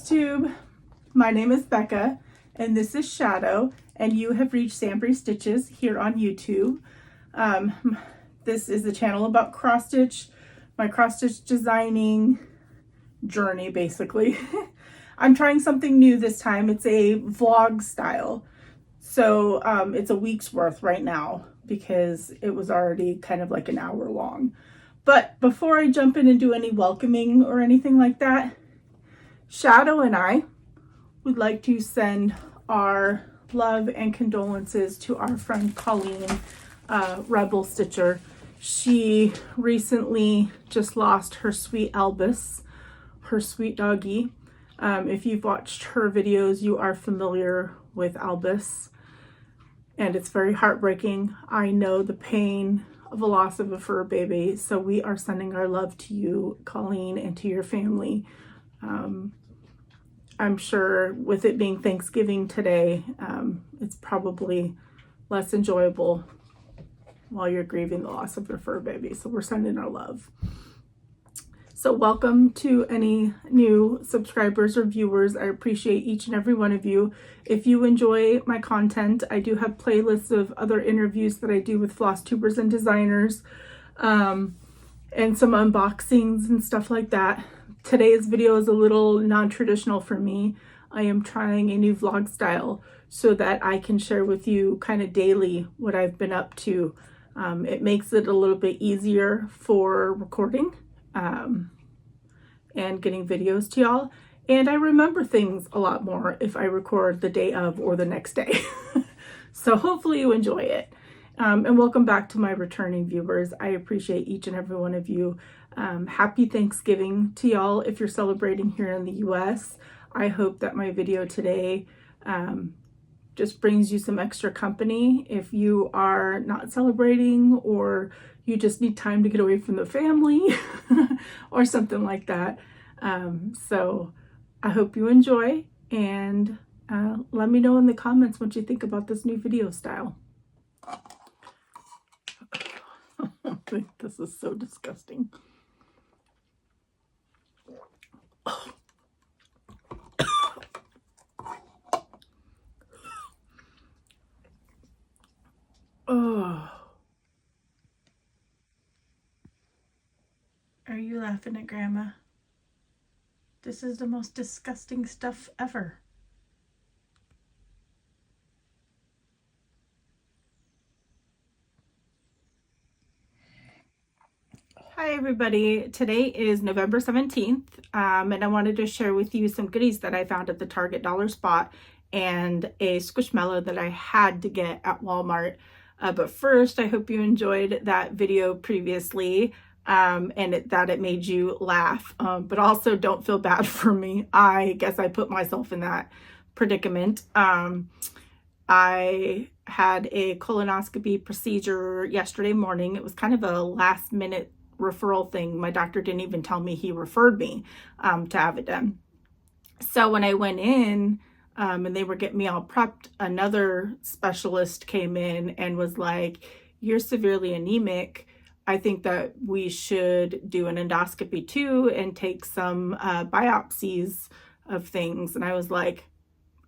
Flosstube. My name is Becca and this is Shadow, and you have reached SamBrie Stitches here on YouTube. This is the channel about cross stitch, my cross stitch designing journey basically. I'm trying something new this time. It's a vlog style. So it's a week's worth right now because it was already kind of like an hour long. But before I jump in and do any welcoming or anything like that, Shadow and I would like to send our love and condolences to our friend Colleen, Rebel Stitcher. She recently just lost her sweet Albus, her sweet doggy. If you've watched her videos, you are familiar with Albus, and it's very heartbreaking. I know the pain of a loss of a fur baby, so we are sending our love to you, Colleen, and to your family. I'm sure with it being Thanksgiving today, it's probably less enjoyable while you're grieving the loss of your fur baby. So we're sending our love. So welcome to any new subscribers or viewers. I appreciate each and every one of you. If you enjoy my content, I do have playlists of other interviews that I do with Flosstubers and designers, and some unboxings and stuff like that. Today's video is a little non-traditional for me. I am trying a new vlog style so that I can share with you kind of daily what I've been up to. It makes it a little bit easier for recording and getting videos to y'all. And I remember things a lot more if I record the day of or the next day. So hopefully you enjoy it. And welcome back to my returning viewers. I appreciate each and every one of you. Happy Thanksgiving to y'all if you're celebrating here in the US. I hope that my video today just brings you some extra company if you are not celebrating or you just need time to get away from the family or something like that. So I hope you enjoy, and let me know in the comments what you think about this new video style. I think this is so disgusting. Oh. Are you laughing at Grandma? This is the most disgusting stuff ever. Hi everybody, today is November 17th, and I wanted to share with you some goodies that I found at the Target Dollar Spot and a Squishmallow that I had to get at Walmart. But first, I hope you enjoyed that video previously, and that it made you laugh, but also don't feel bad for me. I guess I put myself in that predicament. I had a colonoscopy procedure yesterday morning. It was kind of a last minute referral thing. My doctor didn't even tell me he referred me to have it done. So when I went in and they were getting me all prepped, another specialist came in and was like, "You're severely anemic. I think that we should do an endoscopy too and take some biopsies of things." And I was like,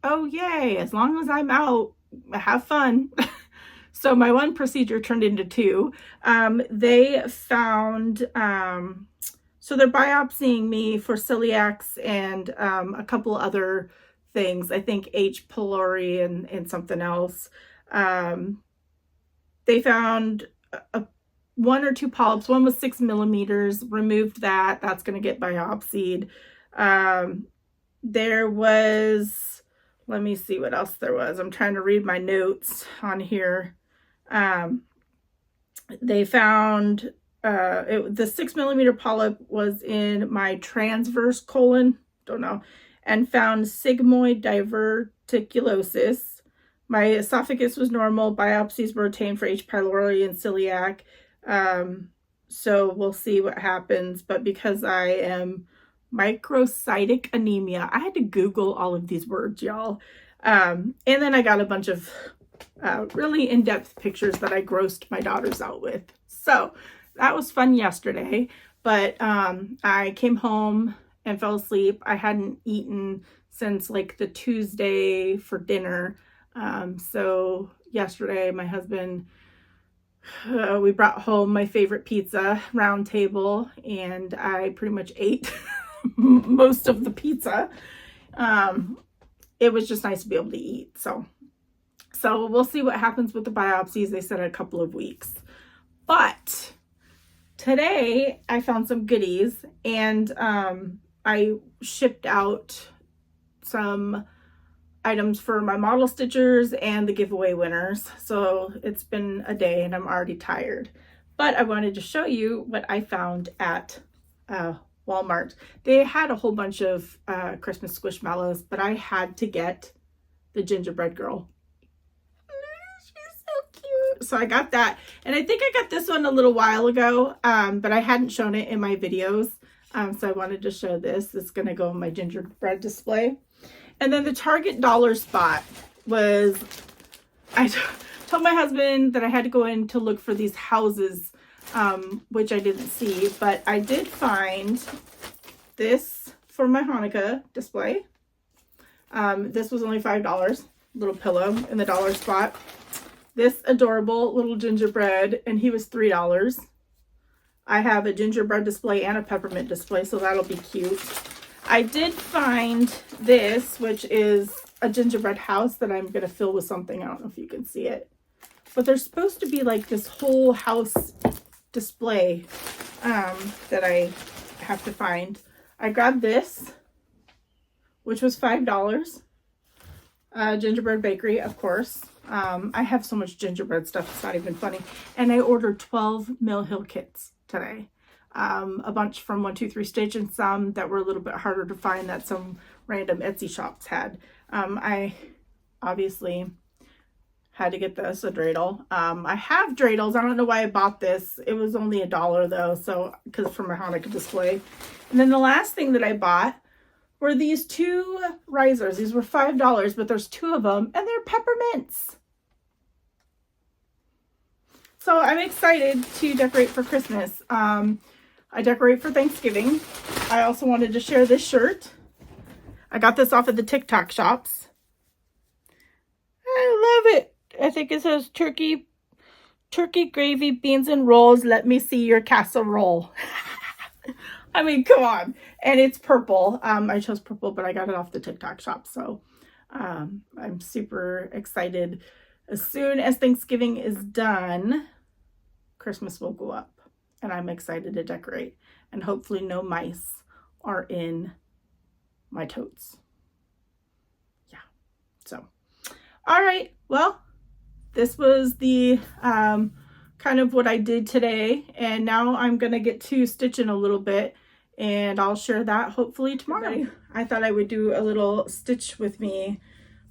"Oh yay, as long as I'm out, have fun." So my one procedure turned into two. They found, so they're biopsying me for celiacs and a couple other things. I think H. pylori and something else. They found one or two polyps. One was 6 millimeters, removed that. That's going to get biopsied. There was, let me see what else there was. I'm trying to read my notes on here. They found the 6 millimeter polyp was in my transverse colon, don't know, and found sigmoid diverticulosis. My esophagus was normal. Biopsies were obtained for H. pylori and celiac. So we'll see what happens. But because I am microcytic anemia, I had to Google all of these words, y'all. And then I got a bunch of really in-depth pictures that I grossed my daughters out with. So that was fun yesterday. But I came home and fell asleep. I hadn't eaten since like the Tuesday for dinner. So yesterday my husband, we brought home my favorite pizza, Round Table, and I pretty much ate most of the pizza. It was just nice to be able to eat. So we'll see what happens with the biopsies. They said a couple of weeks. But today I found some goodies, and I shipped out some items for my model stitchers and the giveaway winners. So it's been a day and I'm already tired. But I wanted to show you what I found at Walmart. They had a whole bunch of Christmas squishmallows, but I had to get the gingerbread girl. She's so cute. So I got that. And I think I got this one a little while ago, but I hadn't shown it in my videos. So I wanted to show this. It's going to go in my gingerbread display. And then the Target dollar spot was, I told my husband that I had to go in to look for these houses, which I didn't see, but I did find this for my Hanukkah display. This was only $5, little pillow in the dollar spot. This adorable little gingerbread, and he was $3. I have a gingerbread display and a peppermint display, so that'll be cute. I did find this, which is a gingerbread house that I'm going to fill with something. I don't know if you can see it. But there's supposed to be like this whole house display that I have to find. I grabbed this, which was $5. Gingerbread Bakery, of course. I have so much gingerbread stuff, it's not even funny. And I ordered 12 Mill Hill kits today. A bunch from 1-2-3 Stitch and some that were a little bit harder to find that some random Etsy shops had. I obviously had to get this, a dreidel. I have dreidels. I don't know why I bought this. It was only $1 though, so because from my Hanukkah display. And then the last thing that I bought were these two risers. These were $5, but there's two of them, and they're peppermints. So I'm excited to decorate for Christmas. I decorate for Thanksgiving. I also wanted to share this shirt. I got this off of the Tik Tok shops. I love it. I think it says turkey gravy, beans and rolls. Let me see your casserole. I mean, come on. And it's purple. I chose purple, but I got it off the Tik Tok shop. So I'm super excited. As soon as Thanksgiving is done, Christmas will go up. And I'm excited to decorate. And hopefully no mice are in my totes. Yeah. So, all right. Well, this was the kind of what I did today. And now I'm going to get to stitching a little bit. And I'll share that hopefully tomorrow. I thought I would do a little stitch with me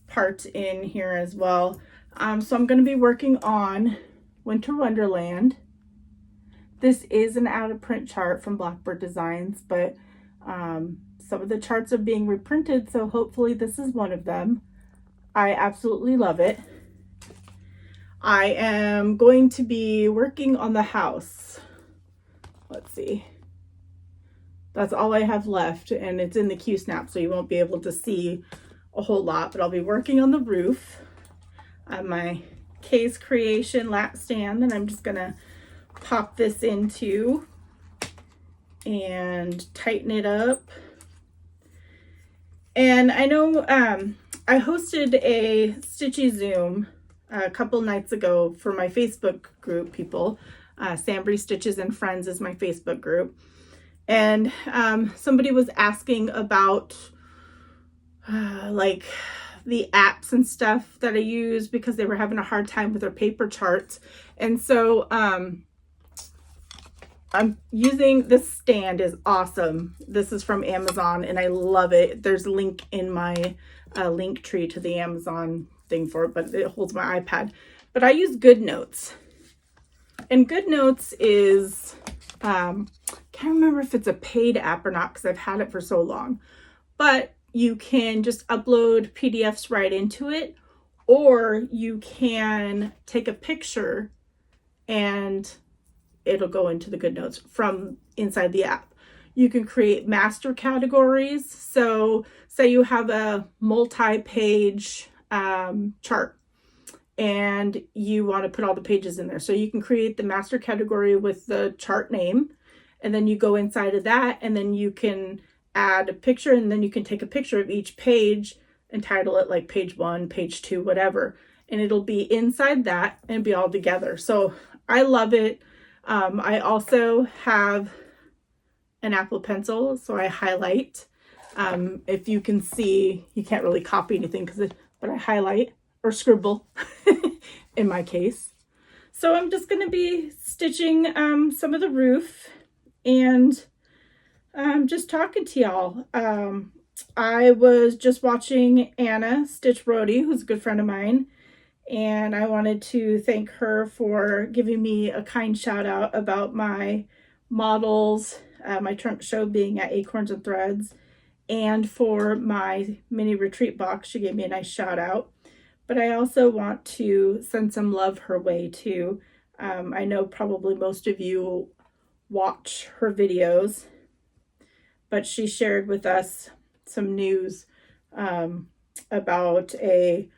part in here as well. So I'm going to be working on Winter Wonderland. This is an out of print chart from Blackbird Designs, but some of the charts are being reprinted, so hopefully this is one of them. I absolutely love it. I am going to be working on the house. Let's see. That's all I have left, and it's in the Q-snap, so you won't be able to see a whole lot, but I'll be working on the roof. My Kay's Creation lap stand, and I'm just gonna pop this into and tighten it up. And I know I hosted a Stitchy Zoom a couple nights ago for my Facebook group people. SamBrie Stitches and Friends is my Facebook group. And somebody was asking about like the apps and stuff that I use because they were having a hard time with their paper charts. And so I'm using this stand. Is awesome. This is from Amazon and I love it. There's a link in my link tree to the Amazon thing for it, but it holds my iPad. But I use GoodNotes. And GoodNotes is, can't remember if it's a paid app or not because I've had it for so long. But you can just upload PDFs right into it, or you can take a picture and it'll go into the GoodNotes from inside the app. You can create master categories. So say you have a multi-page chart and you want to put all the pages in there. So you can create the master category with the chart name, and then you go inside of that, and then you can add a picture, and then you can take a picture of each page and title it like page 1, page 2, whatever. And it'll be inside that and be all together. So I love it. I also have an Apple Pencil, so I highlight. If you can see, you can't really copy anything but I highlight or scribble in my case. So I'm just going to be stitching some of the roof and just talking to y'all. I was just watching Anna Stitch Brody, who's a good friend of mine, and I wanted to thank her for giving me a kind shout out about my models, my trunk show being at Acorns and Threads, and for my mini retreat box. She gave me a nice shout out. But I also want to send some love her way too. I know probably most of you watch her videos, but she shared with us some news about a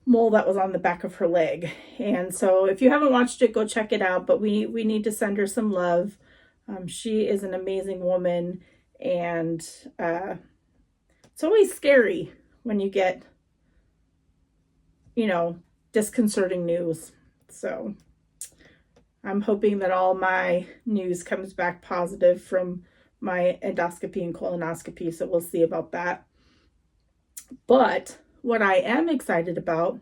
mole that was on the back of her leg. And so if you haven't watched it, go check it out. But we need to send her some love. She is an amazing woman, and it's always scary when you get, you know, disconcerting news. So I'm hoping that all my news comes back positive from my endoscopy and colonoscopy, so we'll see about that. But what I am excited about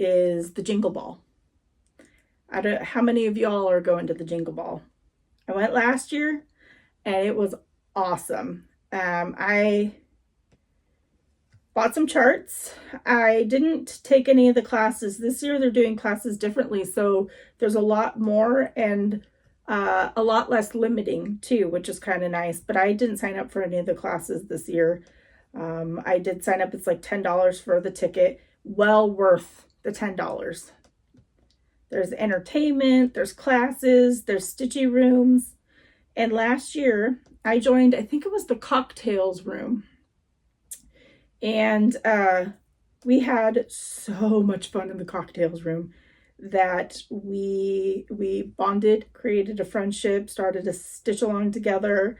is the Jingle Ball. I don't, how many of y'all are going to the Jingle Ball? I went last year and it was awesome. I bought some charts. I didn't take any of the classes. This year they're doing classes differently, so there's a lot more and a lot less limiting too, which is kind of nice. But I didn't sign up for any of the classes this year. I did sign up. It's like $10 for the ticket. Well worth the $10. There's entertainment, there's classes, there's stitchy rooms. And last year I joined, I think it was the cocktails room. And we had so much fun in the cocktails room that we bonded, created a friendship, started a stitch along together,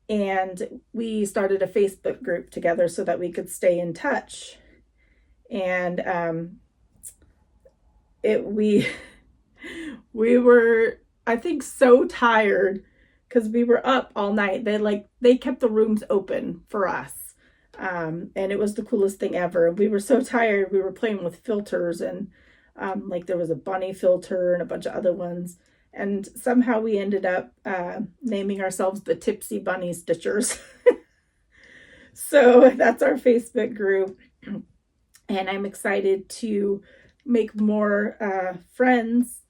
and we started a Facebook group together so that we could stay in touch. And we were, I think, so tired because we were up all night. They kept the rooms open for us. And it was the coolest thing ever. We were so tired. We were playing with filters, and like there was a bunny filter and a bunch of other ones. And somehow we ended up naming ourselves the Tipsy Bunny Stitchers. So that's our Facebook group. And I'm excited to make more friends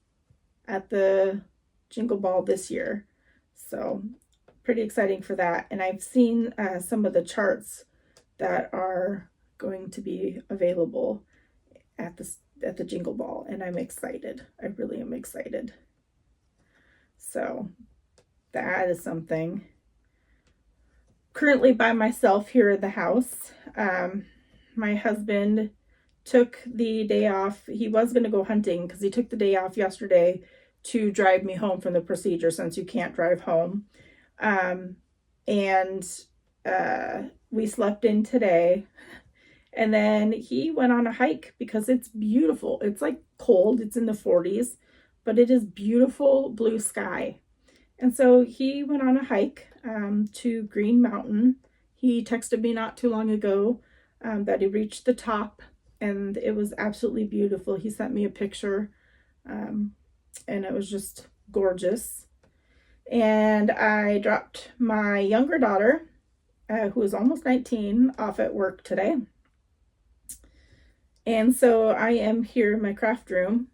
at the Jingle Ball this year. So pretty exciting for that. And I've seen some of the charts that are going to be available at the Jingle Ball, and I'm excited. I really am excited. So that is something. Currently by myself here at the house. My husband took the day off. He was going to go hunting because he took the day off yesterday to drive me home from the procedure, since you can't drive home. We slept in today, and then he went on a hike because it's beautiful. It's like cold, it's in the 40s, but it is beautiful blue sky. And so he went on a hike to Green Mountain. He texted me not too long ago that he reached the top, and it was absolutely beautiful. He sent me a picture, and it was just gorgeous. And I dropped my younger daughter, who is almost 19, off at work today. And so I am here in my craft room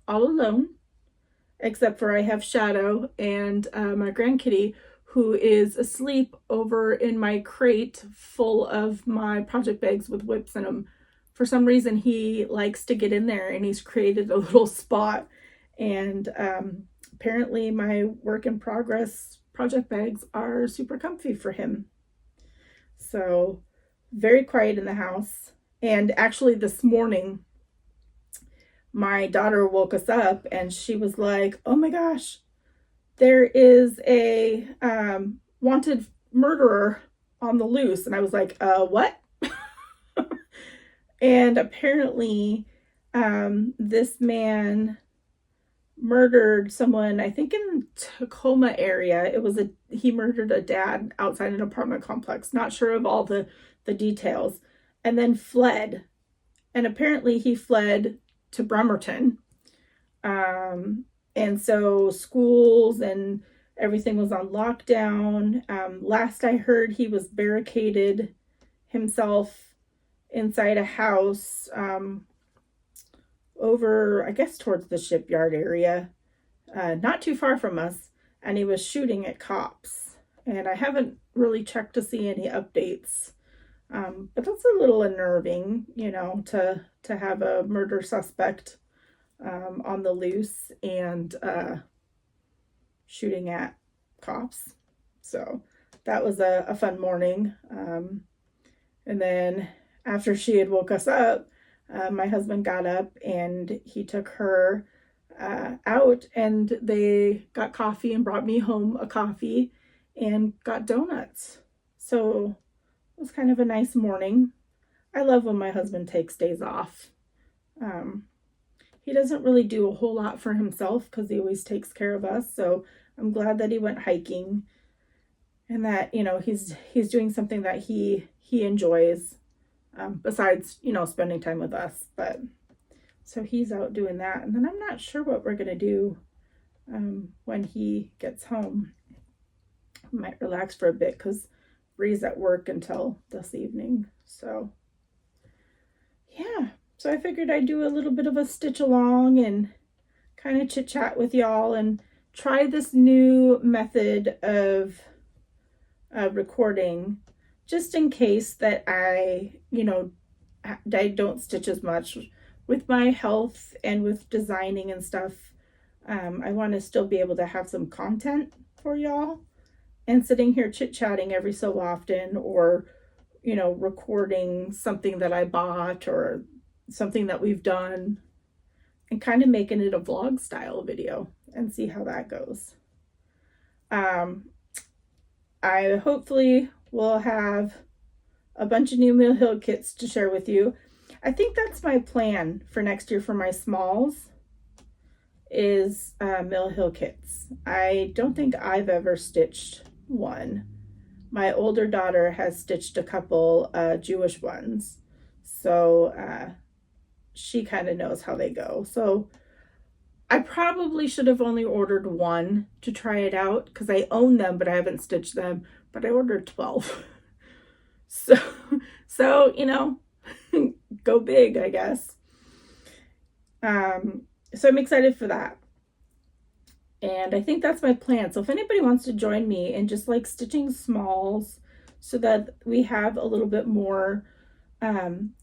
all alone, except for I have Shadow and my grandkitty, who is asleep over in my crate full of my project bags with whips in them. For some reason, he likes to get in there, and he's created a little spot. And apparently my work in progress project bags are super comfy for him. So very quiet in the house. And actually this morning, my daughter woke us up and she was like, oh my gosh, there is a wanted murderer on the loose. And I was like, what? And apparently this man murdered someone, I think in Tacoma area. He murdered a dad outside an apartment complex. Not sure of all the details. And then fled. And apparently he fled to Bremerton. And so schools and everything was on lockdown. Last I heard, he was barricaded himself inside a house over, I guess, towards the shipyard area, not too far from us, and he was shooting at cops. And I haven't really checked to see any updates, but that's a little unnerving, you know, to have a murder suspect on the loose and shooting at cops. So that was a fun morning. And then after she had woke us up, my husband got up and he took her out, and they got coffee and brought me home a coffee and got donuts. So it was kind of a nice morning. I love when my husband takes days off. He doesn't really do a whole lot for himself because he always takes care of us. So I'm glad that he went hiking and that, you know, he's doing something that he enjoys, besides, you know, spending time with us. But so he's out doing that. And then I'm not sure what we're going to do when he gets home. I might relax for a bit because Brie's at work until this evening. So yeah. So I figured I'd do a little bit of a stitch along and kind of chit chat with y'all and try this new method of recording, just in case that I don't stitch as much. With my health and with designing and stuff, I want to still be able to have some content for y'all, and sitting here chit-chatting every so often, or, you know, recording something that I bought or something that we've done and kind of making it a vlog style video and see how that goes. I hopefully will have a bunch of new Mill Hill kits to share with you. I think that's my plan for next year for my smalls, is Mill Hill kits. I don't think I've ever stitched one. My older daughter has stitched a couple Jewish ones, so she kind of knows how they go. So I probably should have only ordered one to try it out because I own them, but I haven't stitched them. But I ordered 12. So you know, go big, I guess. So I'm excited for that. And I think that's my plan. So if anybody wants to join me in just like stitching smalls so that we have a little bit more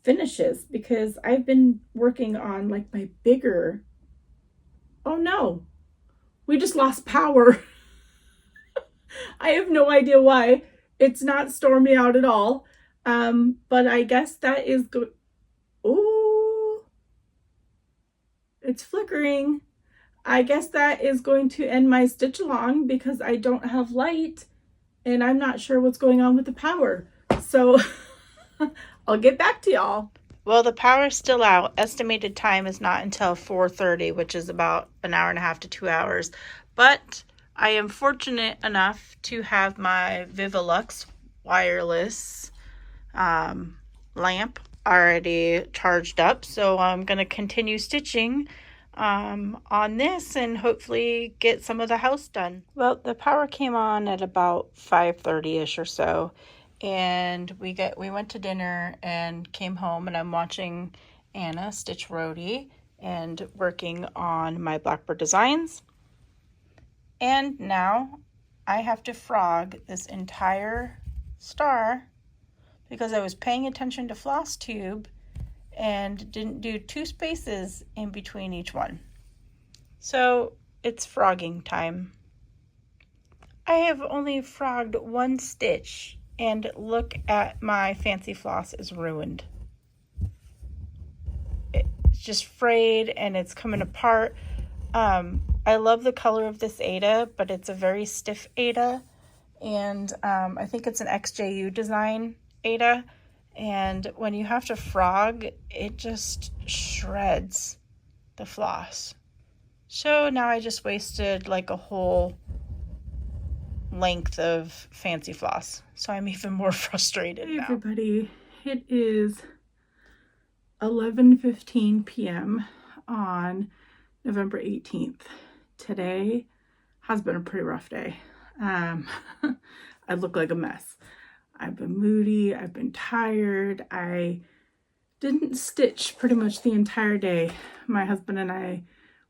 finishes, because I've been working on like my bigger, oh no, we just lost power. I have no idea why. It's not stormy out at all. But I guess that is good. Oh, it's flickering. I guess that is going to end my stitch along because I don't have light and I'm not sure what's going on with the power. So I'll get back to y'all. Well, the power's still out. Estimated time is not until 4:30, which is about an hour and a half to 2 hours. But I am fortunate enough to have my Vivalux wireless lamp already charged up. So I'm going to continue stitching on this and hopefully get some of the house done. Well, the power came on at about 5:30ish or so, and we went to dinner and came home, and I'm watching Anna stitch Rhodey and working on my Blackbird designs. And now I have to frog this entire star because I was paying attention to Flosstube and didn't do 2 spaces in between each one. So it's frogging time. I have only frogged one stitch, and look at my fancy floss is ruined. It's just frayed and it's coming apart. I love the color of this Aida, but it's a very stiff Aida, and I think it's an XJU design Aida, and when you have to frog, it just shreds the floss. So now I just wasted like a whole length of fancy floss, so I'm even more frustrated now. Hey everybody, it is 11:15 p.m. on November 18th. Today has been a pretty rough day. I look like a mess. I've been moody, I've been tired. I didn't stitch pretty much the entire day. My husband and I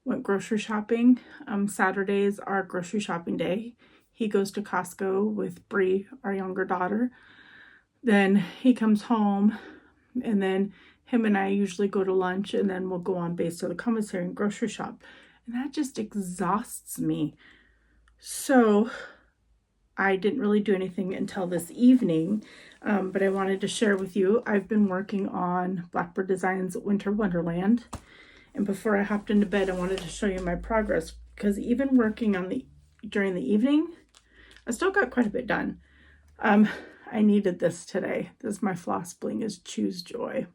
went grocery shopping. Saturdays are grocery shopping day. He goes to Costco with Brie, our younger daughter. Then he comes home, and then him and I usually go to lunch, and then we'll go on base to the commissary and grocery shop. And that just exhausts me. So I didn't really do anything until this evening, but I wanted to share with you, I've been working on Blackbird Designs Winter Wonderland. And before I hopped into bed, I wanted to show you my progress, because even working on during the evening, I still got quite a bit done. I needed this today. This is my Floss Bling is Choose Joy.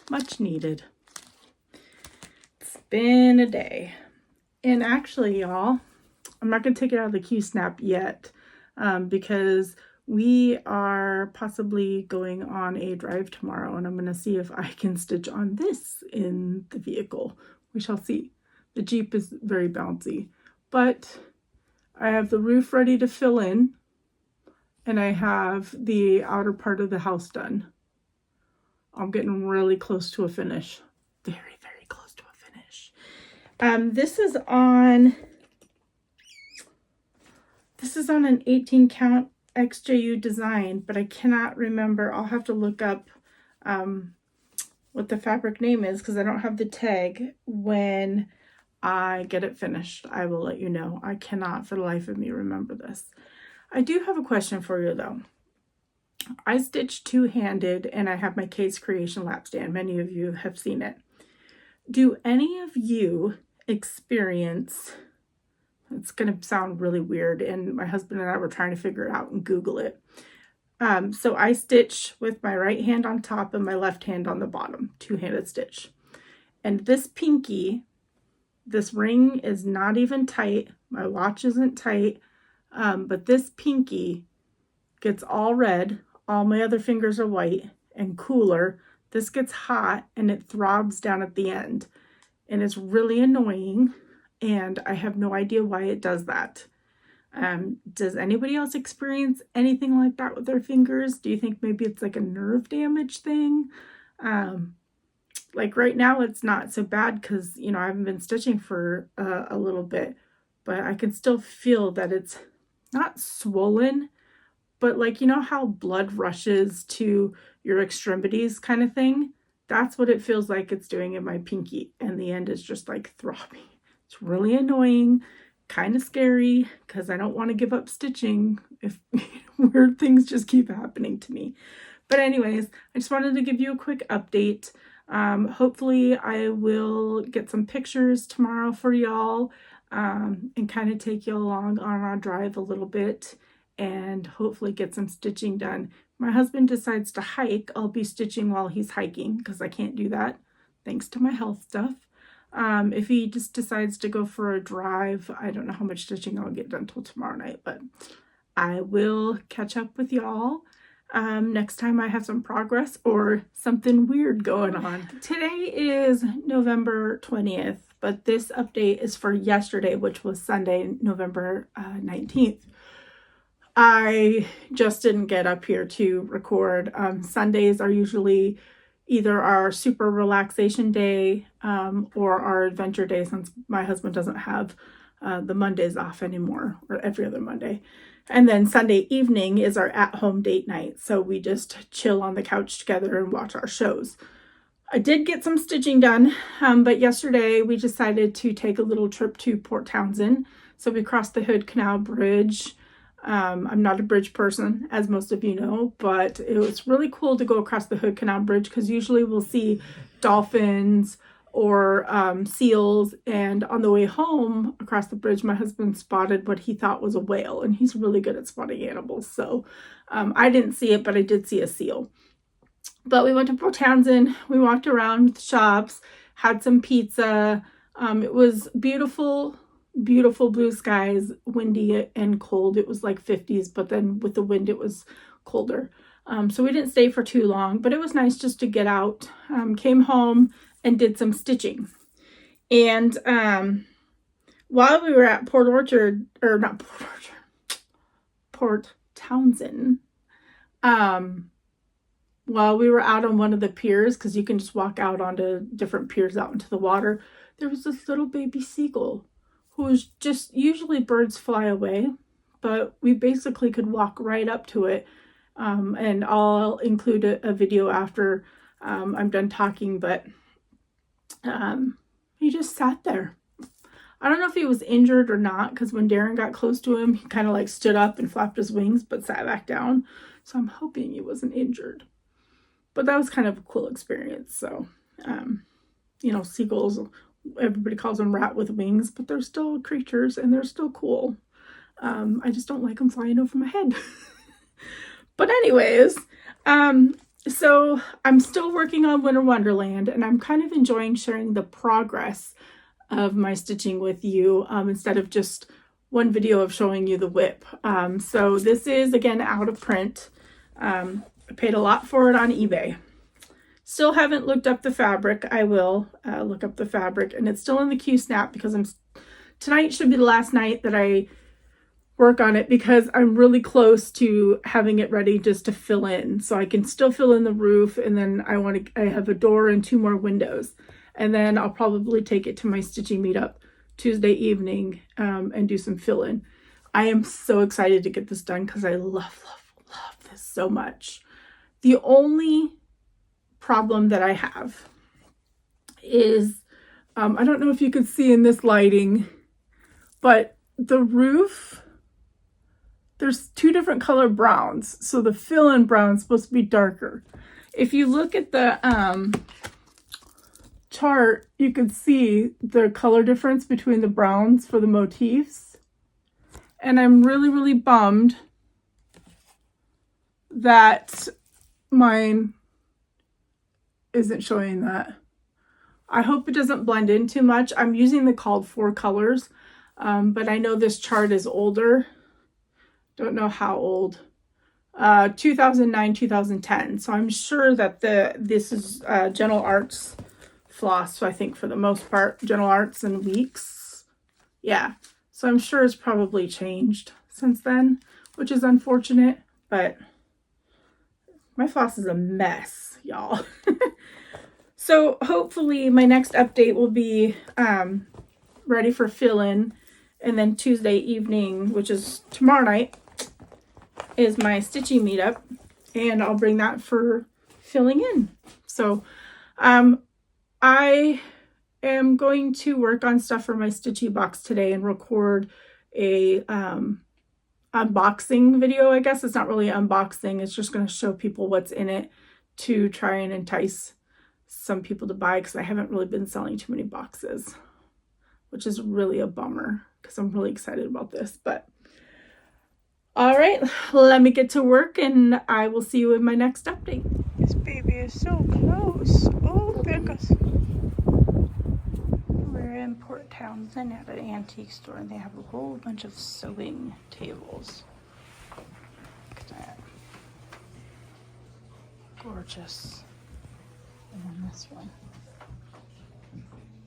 Much needed. It's been a day. And actually, y'all, I'm not going to take it out of the Q-snap yet, because we are possibly going on a drive tomorrow, and I'm going to see if I can stitch on this in the vehicle. We shall see. The Jeep is very bouncy, but I have the roof ready to fill in, and I have the outer part of the house done. I'm getting really close to a finish. Very, very close to a finish. This is on an 18 count XJU design, but I cannot remember. I'll have to look up what the fabric name is, because I don't have the tag. When I get it finished, I will let you know. I cannot for the life of me remember this. I do have a question for you though. I stitch two-handed, and I have my Case Creation lap stand. Many of you have seen it. Do any of you experience, it's going to sound really weird, and my husband and I were trying to figure it out and Google it. So I stitch with my right hand on top and my left hand on the bottom, two-handed stitch. And this pinky, this ring is not even tight. My watch isn't tight, but this pinky gets all red. All my other fingers are white and cooler. This gets hot and it throbs down at the end. And it's really annoying, and I have no idea why it does that. Does anybody else experience anything like that with their fingers? Do you think maybe it's like a nerve damage thing? Like right now it's not so bad because, you know, I haven't been stitching for a little bit, but I can still feel that it's not swollen, but like, you know how blood rushes to your extremities kind of thing? That's what it feels like it's doing in my pinky, and the end is just like throbbing. It's really annoying, kind of scary, because I don't want to give up stitching if weird things just keep happening to me. But anyways, I just wanted to give you a quick update. Hopefully I will get some pictures tomorrow for y'all, and kind of take you along on our drive a little bit, and hopefully get some stitching done. My husband decides to hike, I'll be stitching while he's hiking, because I can't do that thanks to my health stuff. If he just decides to go for a drive, I don't know how much stitching I'll get done till tomorrow night, but I will catch up with y'all next time I have some progress or something weird going on. Today is November 20th, but this update is for yesterday, which was Sunday, November 19th. I just didn't get up here to record. Sundays are usually either our super relaxation day or our adventure day, since my husband doesn't have the Mondays off anymore, or every other Monday. And then Sunday evening is our at-home date night, so we just chill on the couch together and watch our shows. I did get some stitching done, but yesterday we decided to take a little trip to Port Townsend. So we crossed the Hood Canal Bridge. I'm not a bridge person, as most of you know, but it was really cool to go across the Hood Canal Bridge because usually we'll see dolphins or seals, and on the way home across the bridge my husband spotted what he thought was a whale, and he's really good at spotting animals. So I didn't see it, but I did see a seal. But we went to Port Townsend, we walked around the shops, had some pizza. It was beautiful, beautiful blue skies, windy and cold. It was like 50s, but then with the wind it was colder. So we didn't stay for too long, but it was nice just to get out. Came home and did some stitching. And while we were at Port Townsend, while we were out on one of the piers, because you can just walk out onto different piers out into the water, there was this little baby seagull who was just, usually birds fly away, but we basically could walk right up to it. And I'll include a video after I'm done talking, but he just sat there. I don't know if he was injured or not, because when Darren got close to him, he kind of like stood up and flapped his wings, but sat back down. So I'm hoping he wasn't injured. But that was kind of a cool experience. So, you know, seagulls, everybody calls them rat with wings, but they're still creatures and they're still cool. I just don't like them flying over my head. But anyways, so I'm still working on Winter Wonderland, and I'm kind of enjoying sharing the progress of my stitching with you instead of just one video of showing you the whip. So this is, again, out of print. I paid a lot for it on eBay. Still haven't looked up the fabric. I will look up the fabric, and it's still in the Q-snap because tonight should be the last night that I work on it, because I'm really close to having it ready just to fill in. So I can still fill in the roof, and then I have a door and 2 more windows. And then I'll probably take it to my stitching meetup Tuesday evening and do some fill in. I am so excited to get this done because I love this so much. The only problem that I have is, I don't know if you could see in this lighting, but the roof, there's 2 different color browns. So the fill-in brown is supposed to be darker. If you look at the chart, you can see the color difference between the browns for the motifs. And I'm really, really bummed that mine isn't showing that. I hope it doesn't blend in too much. I'm using the called 4 colors, but I know this chart is older. Don't know how old. 2009, 2010. So I'm sure that this is Gentle Arts floss. So I think for the most part, Gentle Arts and Weeks. Yeah. So I'm sure it's probably changed since then, which is unfortunate, but my floss is a mess, y'all. So hopefully my next update will be ready for fill-in, and then Tuesday evening, which is tomorrow night, is my stitching meetup, and I'll bring that for filling in. So I am going to work on stuff for my stitchy box today and record a unboxing video. I guess it's not really unboxing, it's just going to show people what's in it to try and entice some people to buy, because I haven't really been selling too many boxes, which is really a bummer because I'm really excited about this. But all right, let me get to work, and I will see you in my next update. This baby is so close. Oh, there it goes. We're in Port Townsend at an antique store, and they have a whole bunch of sewing tables. Look at that. Gorgeous. And then this one.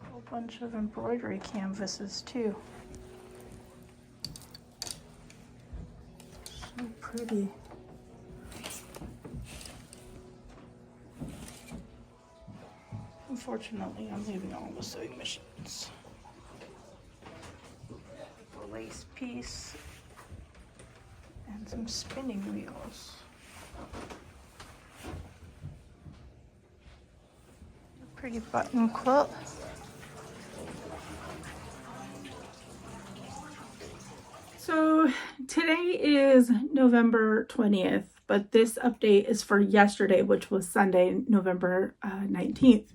A whole bunch of embroidery canvases too. So pretty. Unfortunately, I'm leaving all the sewing machines. A lace piece and some spinning wheels. A pretty button quilt. So today is November 20th, but this update is for yesterday, which was Sunday, November 19th.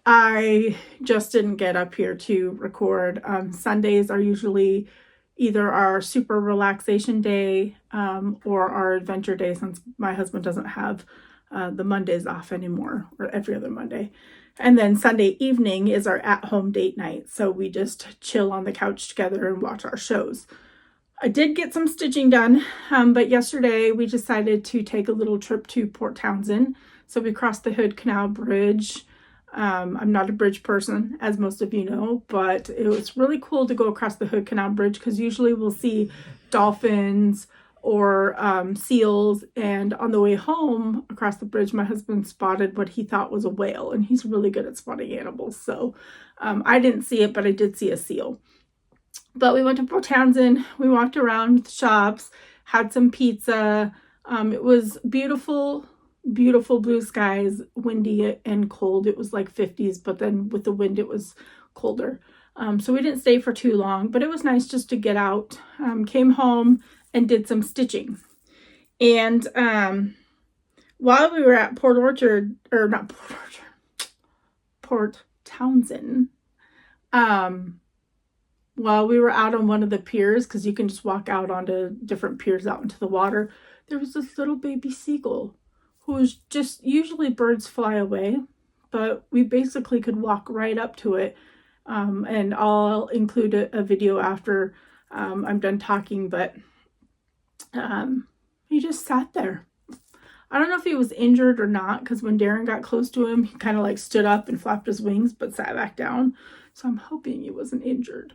I just didn't get up here to record. Sundays are usually either our super relaxation day or our adventure day, since my husband doesn't have the Mondays off anymore, or every other Monday. And then Sunday evening is our at-home date night. So we just chill on the couch together and watch our shows. I did get some stitching done, but yesterday we decided to take a little trip to Port Townsend. So we crossed the Hood Canal Bridge. I'm not a bridge person, as most of you know, but it was really cool to go across the Hood Canal Bridge, because usually we'll see dolphins or seals, and on the way home across the bridge my husband spotted what he thought was a whale, and he's really good at spotting animals. So I didn't see it, but I did see a seal. But we went to Port Townsend, we walked around the shops, had some pizza. It was beautiful blue skies, windy and cold. It was like 50s, but then with the wind it was colder. So we didn't stay for too long, but it was nice just to get out. Came home and did some stitching. And while we were at Port Townsend, while we were out on one of the piers, because you can just walk out onto different piers out into the water, there was this little baby seagull who was just, usually birds fly away, but we basically could walk right up to it. And I'll include a video after I'm done talking, but he just sat there. I don't know if he was injured or not, because when Darren got close to him, he kind of like stood up and flapped his wings, but sat back down. So I'm hoping he wasn't injured.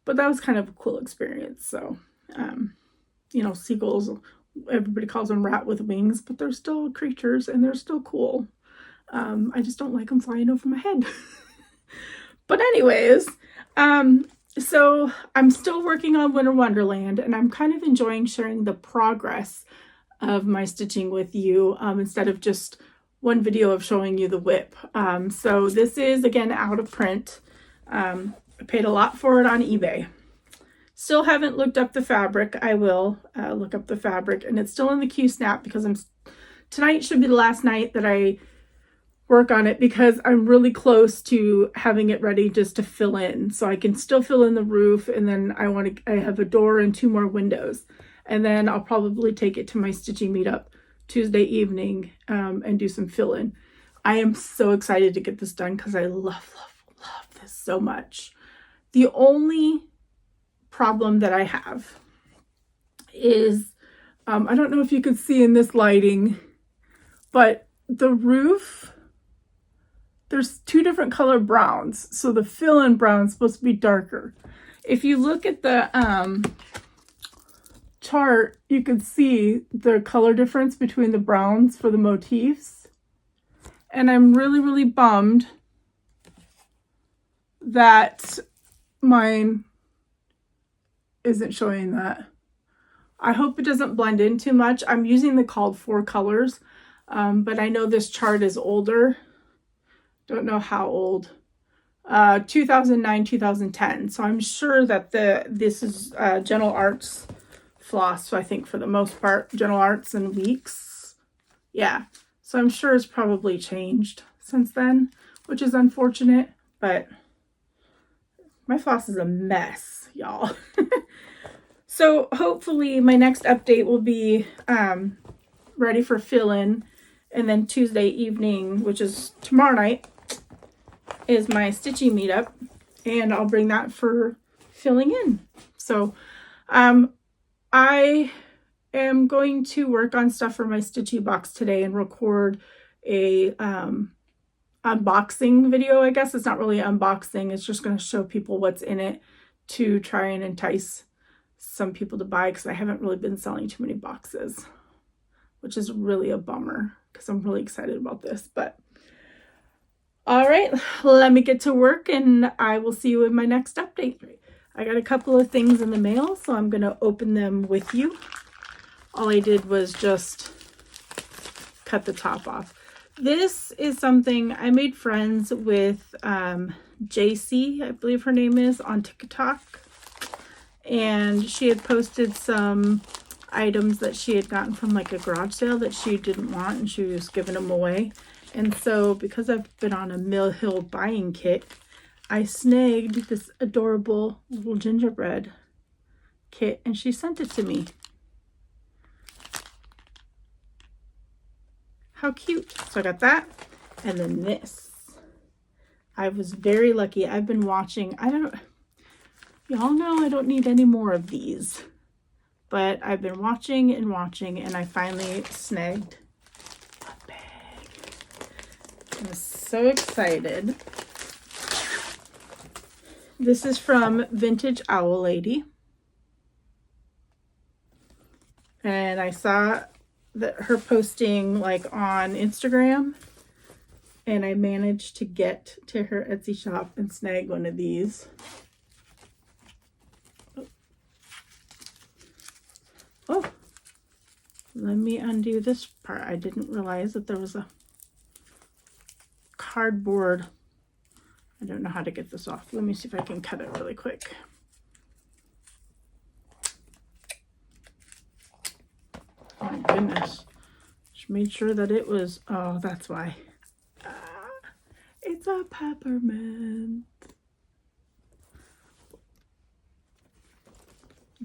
But that was kind of a cool experience. So, you know, seagulls, everybody calls them rat with wings, but they're still creatures and they're still cool. I just don't like them flying over my head. But anyways, so I'm still working on Winter Wonderland, and I'm kind of enjoying sharing the progress of my stitching with you, instead of just one video of showing you the whip. So this is, again, out of print. I paid a lot for it on eBay. Still haven't looked up the fabric. I will look up the fabric, and it's still in the Q-snap, because tonight should be the last night that I work on it, because I'm really close to having it ready just to fill in. So I can still fill in the roof, and then I have a door and 2 more windows. And then I'll probably take it to my stitching meetup Tuesday evening and do some fill-in. I am so excited to get this done, because I love this so much. The only problem that I have is, I don't know if you can see in this lighting, but the roof, there's 2 different color browns. So the fill-in brown is supposed to be darker. If you look at the chart, you can see the color difference between the browns for the motifs. And I'm really bummed that mine isn't showing that. I hope it doesn't blend in too much. I'm using the called for colors, but I know this chart is older. Don't know how old. 2009, 2010. So I'm sure that this is Gentle Arts floss. So I think for the most part, Gentle Arts and Weeks. Yeah. So I'm sure it's probably changed since then, which is unfortunate, but my floss is a mess, y'all. So hopefully my next update will be ready for fill-in, and then Tuesday evening, which is tomorrow night, is my stitching meetup, and I'll bring that for filling in. So I am going to work on stuff for my stitchy box today and record a unboxing video. I guess it's not really unboxing, it's just going to show people what's in it to try and entice some people to buy, because I haven't really been selling too many boxes, which is really a bummer, because I'm really excited about this. But all right, let me get to work, and I will see you in my next update. I got a couple of things in the mail, so I'm going to open them with you. All I did was just cut the top off. This is something I made friends with JC, I believe her name is, on TikTok. and she had posted some items that she had gotten from like a garage sale that she didn't want, and she was giving them away. And so because I've been on a Mill Hill buying kick, I snagged this adorable little gingerbread kit, and she sent it to me. How cute. So I got that, and then this. I was very lucky. I've been watching, y'all know I don't need any more of these, but I've been watching, and I finally snagged a bag. I'm so excited. This is from Vintage Owl Lady. And I saw that her posting like on Instagram, and I managed to get to her Etsy shop and snag one of these. Oh, let me undo this part. I didn't realize that there was a cardboard. I don't know how to get this off. Let me see if I can cut it really quick. Oh my goodness. Just made sure that it was, oh, that's why. It's a peppermint.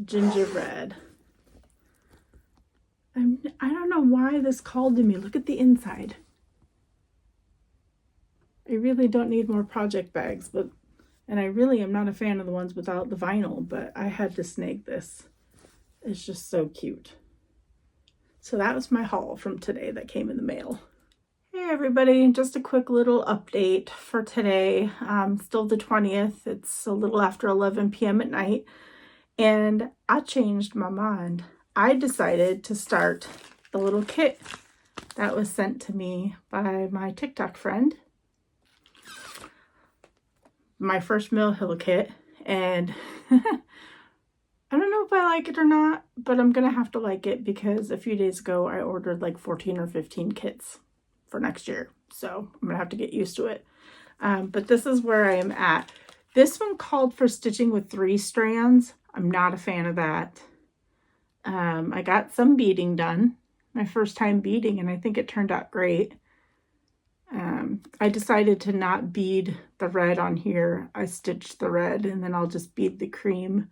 Gingerbread. I don't know why this called to me. Look at the inside. I really don't need more project bags, and I really am not a fan of the ones without the vinyl, but I had to snag this. It's just so cute. So that was my haul from today that came in the mail. Hey everybody, just a quick little update for today. Still the 20th. It's a little after 11 p.m. at night, and I changed my mind. I decided to start the little kit that was sent to me by my TikTok friend. My first Mill Hill kit, and I don't know if I like it or not, but I'm gonna have to like it because a few days ago I ordered like 14 or 15 kits for next year, so I'm gonna have to get used to it. But this is where I am at. This one called for stitching with 3 strands. I'm not a fan of that. I got some beading done, my first time beading, and I think it turned out great. I decided to not bead the red on here. I stitched the red, and then I'll just bead the cream.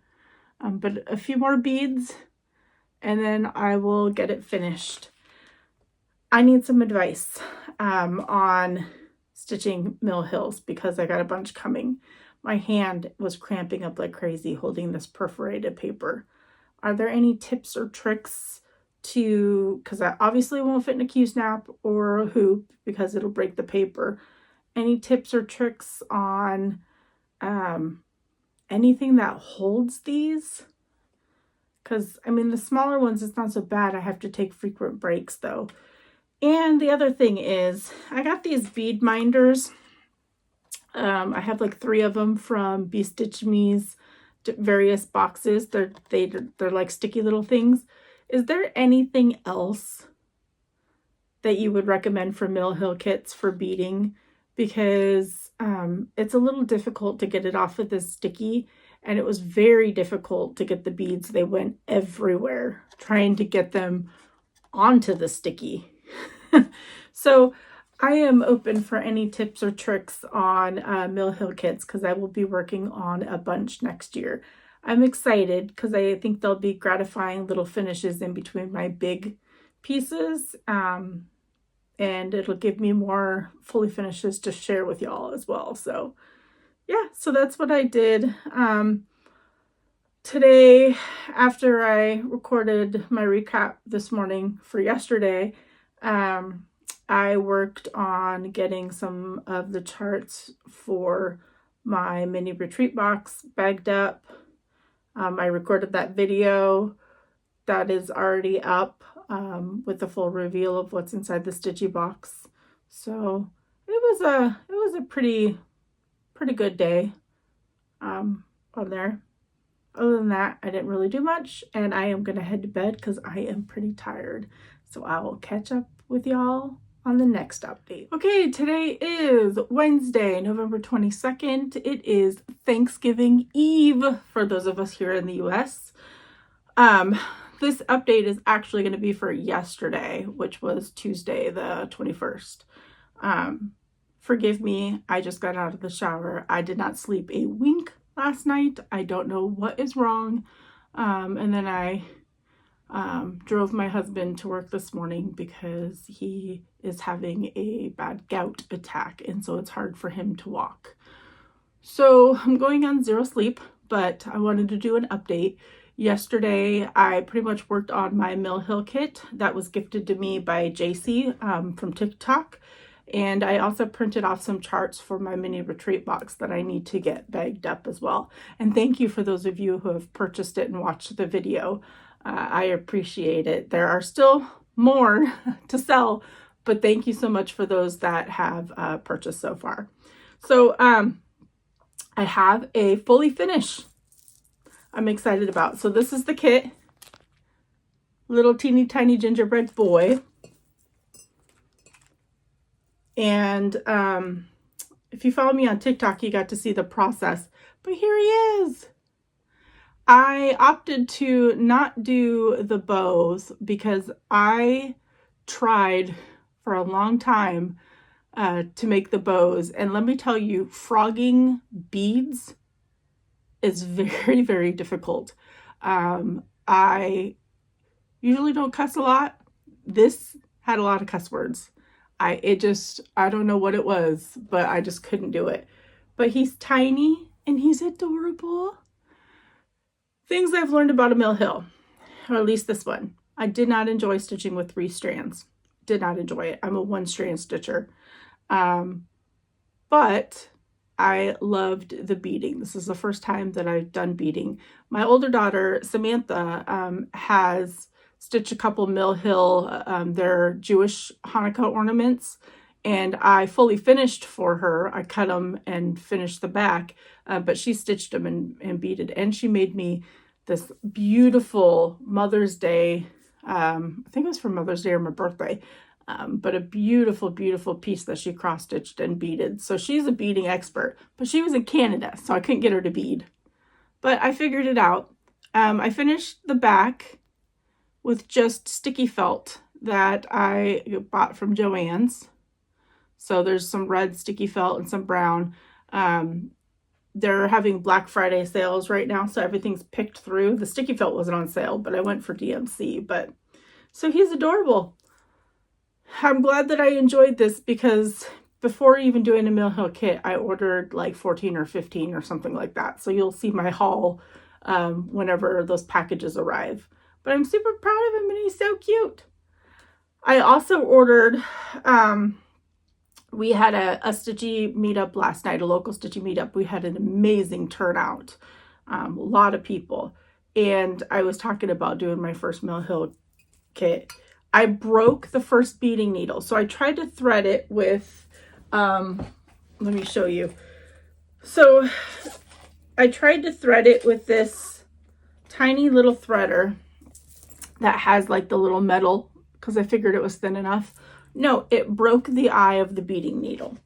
But a few more beads, and then I will get it finished. I need some advice on stitching Mill Hills because I got a bunch coming. My hand was cramping up like crazy holding this perforated paper. Are there any tips or tricks because I obviously won't fit in a Q-snap or a hoop because it'll break the paper. Any tips or tricks on anything that holds these? Because, I mean, the smaller ones, it's not so bad. I have to take frequent breaks, though. And the other thing is, I got these bead minders. I have like 3 of them from Be Stitch Me's various boxes. They're like sticky little things. Is there anything else that you would recommend for Mill Hill kits for beading? Because it's a little difficult to get it off of this sticky, and it was very difficult to get the beads. They went everywhere trying to get them onto the sticky. So I am open for any tips or tricks on Mill Hill kits because I will be working on a bunch next year. I'm excited because I think there'll be gratifying little finishes in between my big pieces, and it'll give me more fully finishes to share with y'all as well. So yeah, so that's what I did. Today, after I recorded my recap this morning for yesterday, I worked on getting some of the charts for my mini retreat box bagged up. I recorded that video that is already up with the full reveal of what's inside the stitchy box. So it was a pretty good day on there. Other than that, I didn't really do much, and I am gonna head to bed because I am pretty tired. So I will catch up with y'all on the next update. Okay, today is Wednesday, November 22nd. It is Thanksgiving Eve for those of us here in the US. This update is actually going to be for yesterday, which was Tuesday the 21st. Forgive me, I just got out of the shower. I did not sleep a wink last night. I don't know what is wrong. And then I drove my husband to work this morning because he is having a bad gout attack, and so it's hard for him to walk. So I'm going on zero sleep, but I wanted to do an update. Yesterday, I pretty much worked on my Mill Hill kit that was gifted to me by JC from Tik Tok. And I also printed off some charts for my mini retreat box that I need to get bagged up as well. And thank you for those of you who have purchased it and watched the video. I appreciate it. There are still more to sell, but thank you so much for those that have purchased so far. So I have a fully finished I'm excited about. So this is the kit. Little teeny tiny gingerbread boy. And if you follow me on TikTok, you got to see the process. But here he is. I opted to not do the bows because I tried for a long time to make the bows. And let me tell you, frogging beads is very, very difficult. I usually don't cuss a lot. This had a lot of cuss words. I don't know what it was, but I just couldn't do it. But he's tiny and he's adorable. Things I've learned about a Mill Hill, or at least this one. I did not enjoy stitching with 3 strands. Did not enjoy it. I'm a 1-strand stitcher. But I loved the beading. This is the first time that I've done beading. My older daughter, Samantha, has stitched a couple Mill Hill, their Jewish Hanukkah ornaments, and I fully finished for her. I cut them and finished the back, but she stitched them and beaded, and she made me this beautiful Mother's Day, I think it was for Mother's Day or my birthday, but a beautiful, beautiful piece that she cross-stitched and beaded. So she's a beading expert, but she was in Canada, so I couldn't get her to bead. But I figured it out. I finished the back with just sticky felt that I bought from Joann's. So there's some red sticky felt and some brown. They're having Black Friday sales right now, so everything's picked through. The sticky felt wasn't on sale, but I went for DMC. So he's adorable. I'm glad that I enjoyed this because before even doing a Mill Hill kit, I ordered like 14 or 15 or something like that. So you'll see my haul whenever those packages arrive. But I'm super proud of him and he's so cute. I also ordered, we had a Stitchy meetup last night, a local Stitchy meetup. We had an amazing turnout, a lot of people. And I was talking about doing my first Mill Hill kit. I broke the first beading needle. So I tried to thread it with, let me show you. So I tried to thread it with this tiny little threader that has like the little metal, because I figured it was thin enough. No, it broke the eye of the beading needle.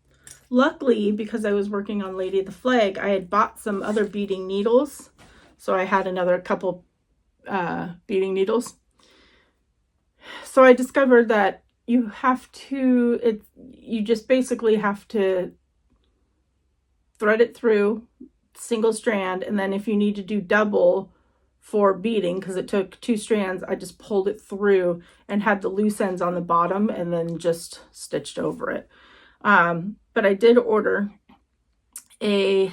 Luckily, because I was working on Lady of the Flag, I had bought some other beading needles. So I had another couple beading needles. So I discovered that you just basically have to thread it through single strand. And then if you need to do double for beading, because it took 2 strands, I just pulled it through and had the loose ends on the bottom and then just stitched over it. But I did order a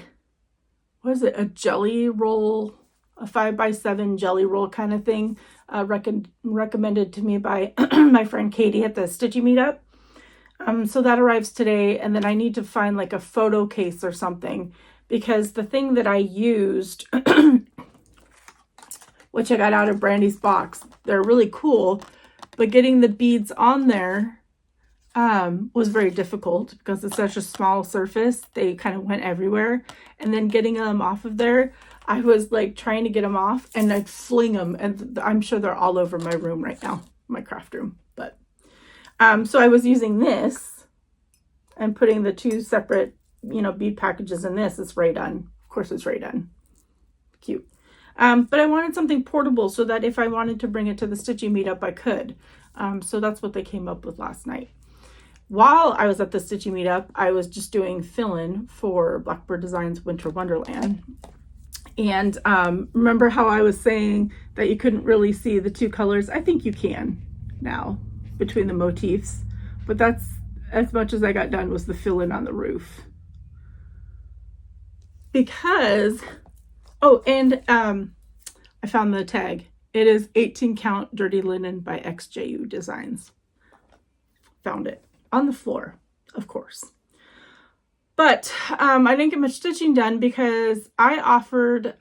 jelly roll, a 5x7 jelly roll kind of thing, recommended to me by my friend Katie at the Stitchy meetup. So that arrives today, and then I need to find like a photo case or something, because the thing that I used, which I got out of Brandy's box, they're really cool, but getting the beads on there was very difficult because it's such a small surface. They kind of went everywhere, and then getting them off of there, I was like trying to get them off and I'd fling them, and I'm sure they're all over my room right now, my craft room. But So I was using this and putting the 2 separate, bead packages in this. It's Ray done. Of course it's Ray done. Cute. But I wanted something portable so that if I wanted to bring it to the stitching meetup, I could. So that's what they came up with last night. While I was at the stitching meetup, I was just doing fill-in for Blackbird Designs Winter Wonderland. And remember how I was saying that you couldn't really see the 2 colors? I think you can now between the motifs, but that's as much as I got done was the fill-in on the roof. Because, and I found the tag. It is 18 count dirty linen by XJU Designs. Found it on the floor, of course. But I didn't get much stitching done because I offered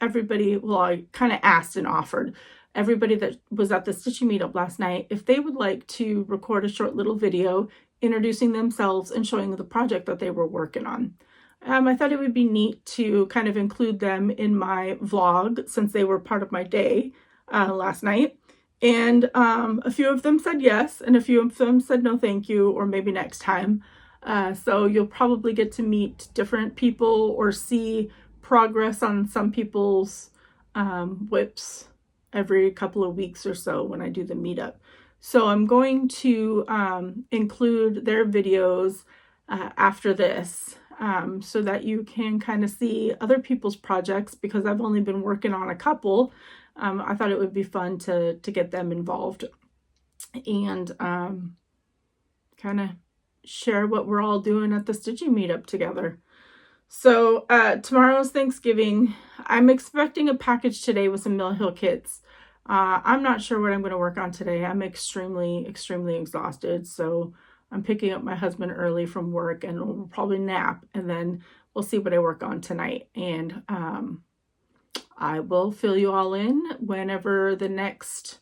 everybody, well, I kind of asked and offered everybody that was at the stitching meetup last night if they would like to record a short little video introducing themselves and showing the project that they were working on. I thought it would be neat to kind of include them in my vlog since they were part of my day last night. And a few of them said yes, and a few of them said no thank you, or maybe next time. So you'll probably get to meet different people or see progress on some people's whips every couple of weeks or so when I do the meetup. So I'm going to include their videos after this so that you can kind of see other people's projects, because I've only been working on a couple. I thought it would be fun to get them involved and kind of share what we're all doing at the stitching meetup together. So tomorrow's Thanksgiving. I'm expecting a package today with some Mill Hill kits. I'm not sure what I'm going to work on today. I'm extremely exhausted. So I'm picking up my husband early from work and we'll probably nap, and then we'll see what I work on tonight. And I will fill you all in whenever the next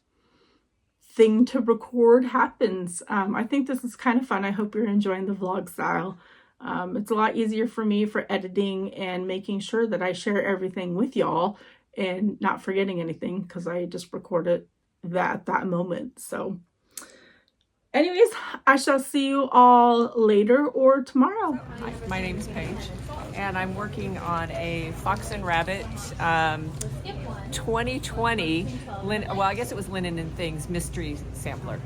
thing to record happens. I think this is kind of fun. I hope you're enjoying the vlog style. It's a lot easier for me for editing and making sure that I share everything with y'all and not forgetting anything, because I just recorded that moment. So anyways, I shall see you all later or tomorrow. Hi, my name is Paige, and I'm working on a Fox and Rabbit 2020, well, I guess it was Linen and Things mystery sampler.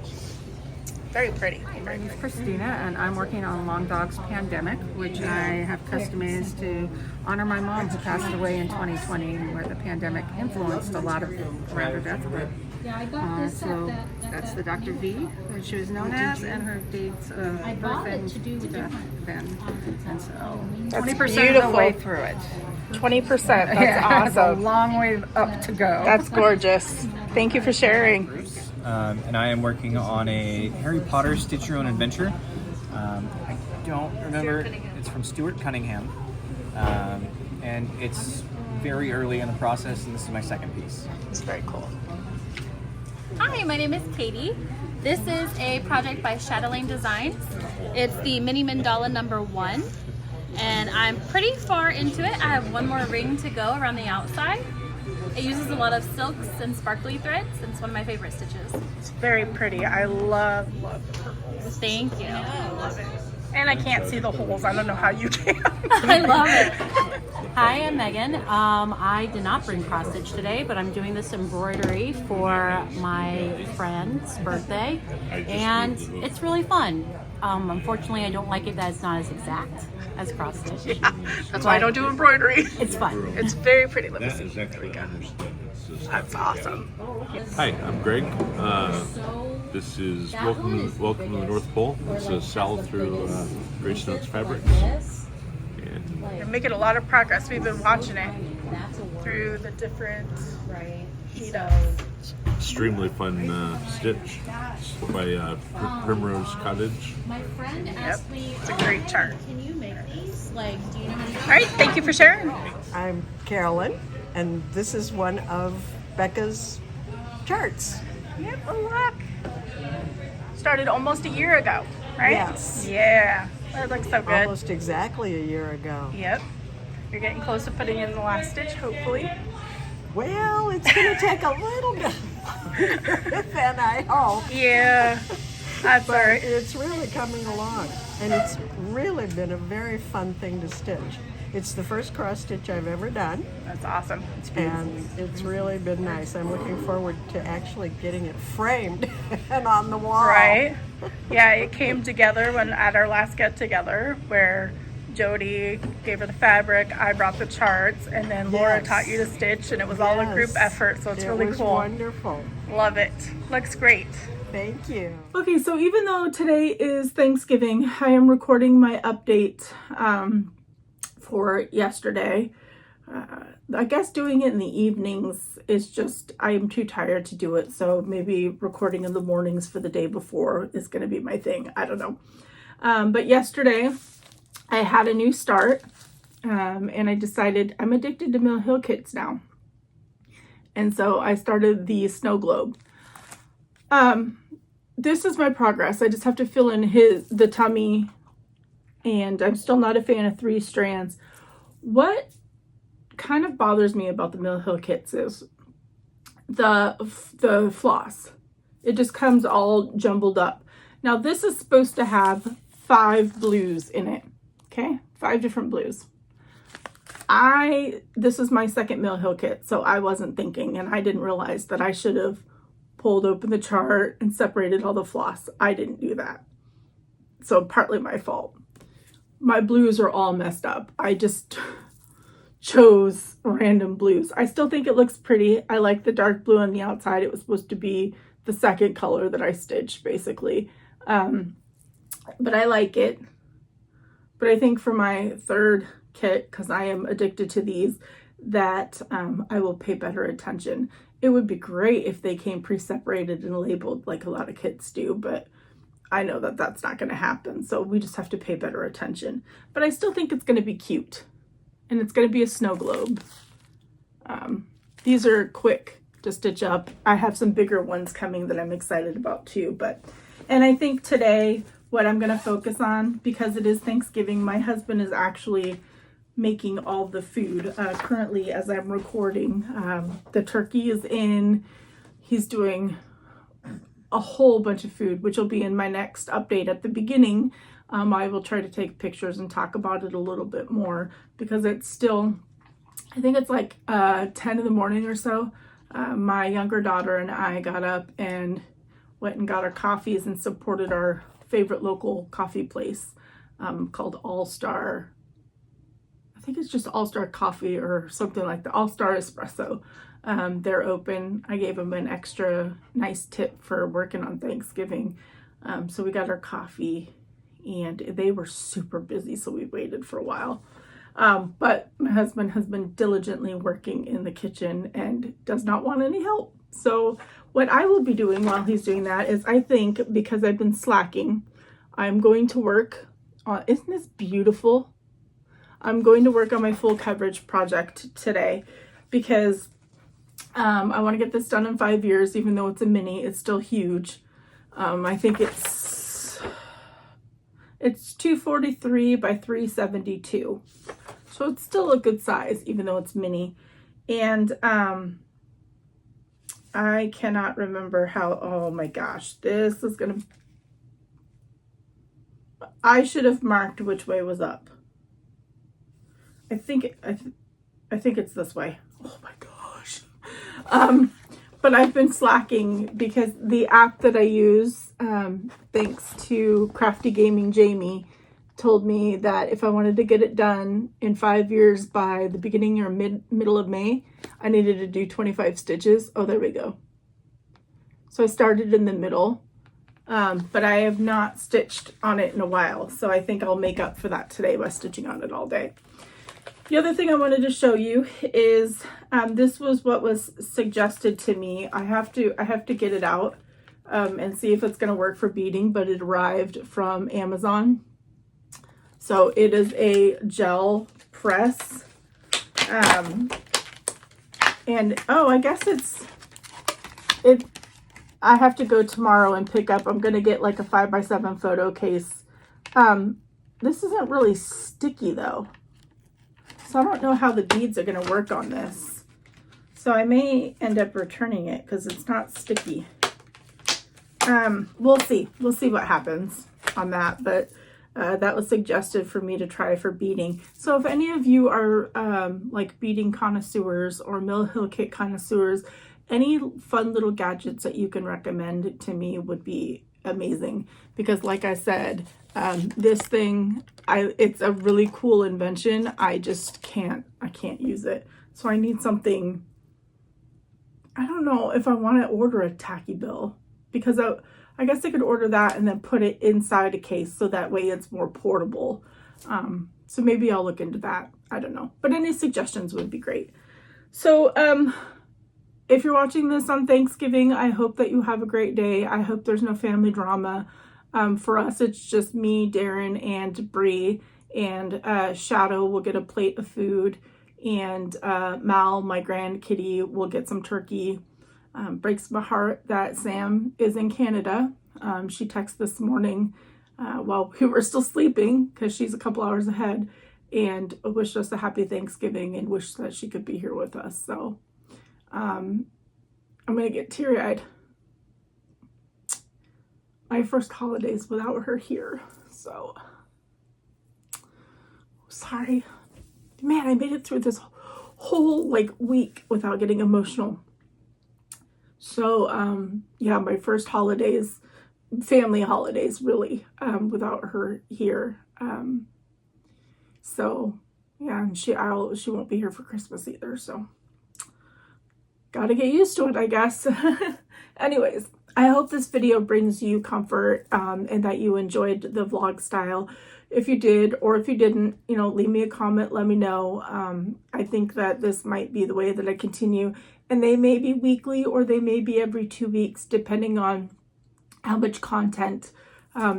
Very pretty. My name is Christina, and I'm working on Long Dog's Pandemic, which I have customized to honor my mom, who passed away in 2020, where the pandemic influenced a lot of around her death. So that's the Dr. V, that she was known as, and her dates of birth and death then. And so 20% of the way through it. 20%. That's It's a awesome. long way up to go. That's gorgeous. Thank you for sharing. And I am working on a Harry Potter Stitch Your Own Adventure. I don't remember, it's from Stuart Cunningham, and it's very early in the process, and this is my second piece. It's very cool. Hi, my name is Katie. This is a project by Chatelaine Designs. It's the Mini Mandala #1, and I'm pretty far into it. I have one more ring to go around the outside. It uses a lot of silks and sparkly threads, and it's one of my favorite stitches. It's very pretty. I love the purples. Thank you. Love it. And I can't see the holes. I don't know how you can. I love it. Hi, I'm Megan. I did not bring cross stitch today, but I'm doing this embroidery for my friend's birthday, and it's really fun. Unfortunately, I don't like it that it's not as exact as cross stitch. Yeah, that's why I don't do embroidery. It's fun. It's very pretty. Let me see. There we go. That's awesome. Hi, I'm Greg. This is Welcome to the North Pole. It's a salad through Grace Notes Fabrics. And You're making a lot of progress. We've been watching it through the different meetups. extremely fun stitch by Primrose Cottage. My friend Yep, it's a great chart. can you make these? Like, do you know how to All right, thank you for sharing. I'm Carolyn, and this is one of Becca's charts. Yep, oh look. Started almost a year ago, right? Yes. Yeah, that looks so good. Almost exactly a year ago. Yep. You're getting close to putting in the last stitch, hopefully. Well, it's going to take a little bit longer than I hope. Yeah. That's all But right. it's really coming along, and it's really been a very fun thing to stitch. It's the first cross stitch I've ever done, That's awesome. It's beautiful. and it's really been nice. I'm looking forward to actually getting it framed and on the wall. Right? Yeah, it came together when at our last get together where Jody gave her the fabric, I brought the charts, and then Laura Yes. taught you to stitch, and it was all a group Yes. effort, so it's It really was cool. wonderful. Love it. Looks great. Thank you. Okay, so even though today is Thanksgiving, I am recording my update for yesterday. I guess doing it in the evenings is just, I am too tired to do it, so maybe recording in the mornings for the day before is going to be my thing. I don't know. But yesterday, I had a new start, and I decided I'm addicted to Mill Hill kits now. And so I started the snow globe. This is my progress. I just have to fill in the tummy, and I'm still not a fan of 3 strands. What kind of bothers me about the Mill Hill kits is the floss. It just comes all jumbled up. Now this is supposed to have 5 blues in it. Okay, 5 different blues. This is my second Mill Hill kit, so I wasn't thinking, and I didn't realize that I should have pulled open the chart and separated all the floss. I didn't do that. So partly my fault. My blues are all messed up. I just chose random blues. I still think it looks pretty. I like the dark blue on the outside. It was supposed to be the second color that I stitched, basically. But I like it. But I think for my third kit, because I am addicted to these, that I will pay better attention. It would be great if they came pre-separated and labeled like a lot of kits do, but I know that that's not going to happen. So we just have to pay better attention. But I still think it's going to be cute. And it's going to be a snow globe. These are quick to stitch up. I have some bigger ones coming that I'm excited about too. And I think today what I'm going to focus on, because it is Thanksgiving, my husband is actually making all the food currently as I'm recording. The turkey is in. He's doing a whole bunch of food, which will be in my next update at the beginning. I will try to take pictures and talk about it a little bit more, because it's still, I think it's like 10 in the morning or so. My younger daughter and I got up and went and got our coffees and supported our favorite local coffee place called All Star. I think it's just All Star Coffee or something like that. All Star Espresso. They're open. I gave them an extra nice tip for working on Thanksgiving. So we got our coffee, and they were super busy, so we waited for a while. But my husband has been diligently working in the kitchen and does not want any help. So what I will be doing while he's doing that is, I think, because I've been slacking, I'm going to work on, isn't this beautiful? I'm going to work on my full coverage project today, because I want to get this done in 5 years. Even though it's a mini, it's still huge. I think it's 243 by 372. So it's still a good size, even though it's mini. And I cannot remember how, oh my gosh, this is going to, I should have marked which way was up. I think it's this way. Oh my gosh. But I've been slacking because the app that I use, thanks to Crafty Gaming Jamie, told me that if I wanted to get it done in 5 years by the beginning or middle of May, I needed to do 25 stitches. Oh, there we go. So I started in the middle, but I have not stitched on it in a while. So I think I'll make up for that today by stitching on it all day. The other thing I wanted to show you is this was what was suggested to me. I have to get it out and see if it's going to work for beading, but it arrived from Amazon. So it is a gel press. And oh, I guess I have to go tomorrow and pick up. I'm going to get like a 5x7 photo case. This isn't really sticky though. So I don't know how the beads are going to work on this. So I may end up returning it because it's not sticky. we'll see what happens on that, but that was suggested for me to try for beading. So if any of you are like beading connoisseurs or Mill Hill kit connoisseurs, any fun little gadgets that you can recommend to me would be amazing, because like I said, this thing, it's a really cool invention. I just can't use it. So I need something. I don't know if I want to order a tacky bill, because I guess I could order that and then put it inside a case so that way it's more portable. So maybe I'll look into that. I don't know, but any suggestions would be great. So if you're watching this on Thanksgiving, I hope that you have a great day. I hope there's no family drama. For us, it's just me, Darren, and Bree, and Shadow will get a plate of food, and Mal, my grand kitty, will get some turkey. Breaks my heart that Sam is in Canada. She texted this morning while we were still sleeping, because she's a couple hours ahead, and wished us a happy Thanksgiving and wished that she could be here with us. So I'm gonna get teary-eyed. My first holidays without her here, so sorry. Man, I made it through this whole like week without getting emotional. So yeah, my first holidays, family holidays really, without her here. So yeah, and she won't be here for Christmas either, so gotta get used to it, I guess. Anyways, I hope this video brings you comfort, and that you enjoyed the vlog style. If you did, or if you didn't, you know, leave me a comment, let me know. I think that this might be the way that I continue, and they may be weekly or they may be every 2 weeks, depending on how much content.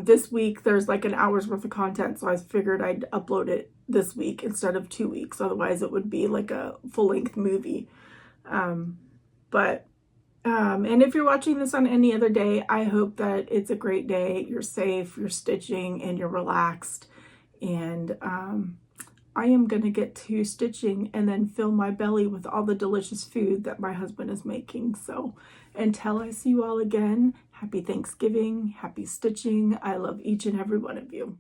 This week there's like an hour's worth of content, so I figured I'd upload it this week instead of 2 weeks. Otherwise it would be like a full-length movie. And if you're watching this on any other day, I hope that it's a great day. You're safe, you're stitching, and you're relaxed. And I am going to get to stitching and then fill my belly with all the delicious food that my husband is making. So until I see you all again, happy Thanksgiving, happy stitching. I love each and every one of you.